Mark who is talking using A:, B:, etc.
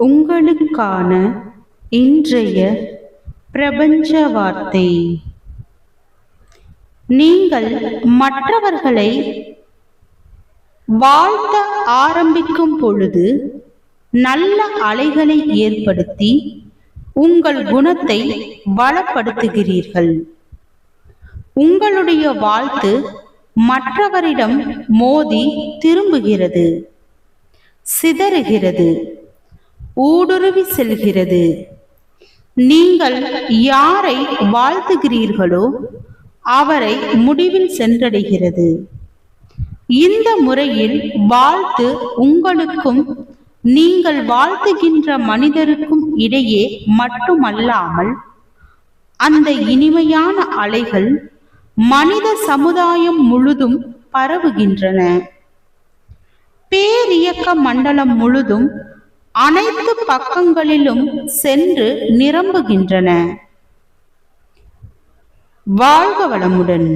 A: உங்களுக்கான இன்றைய பிரபஞ்ச வார்த்தை. நீங்கள் மற்றவர்களை வாழ்த்த ஆரம்பிக்கும் பொழுது நல்ல அலைகளை ஏற்படுத்தி உங்கள் குணத்தை வளப்படுத்துகிறீர்கள். உங்களுடைய வாழ்த்து மற்றவரிடம் மோதி திரும்புகிறது, சிதறுகிறது, ஊடுருவி செல்கிறது. நீங்கள் யாரை வாழ்த்துகிறீர்களோ அவரை முடிவில் சென்றடைகிறது. இந்த முறையில் வாழ்த்து உங்களுக்கும் நீங்கள் வாழ்த்துகின்ற மனிதருக்கும் இடையே மட்டுமல்லாமல் அந்த இனிமையான அலைகள் மனித சமுதாயம் முழுதும் பரவுகின்றன. பேரியக்க மண்டலம் முழுதும் அனைத்து பக்கங்களிலும் சென்று நிரம்புகின்றன. வாழ்க வளமுடன்.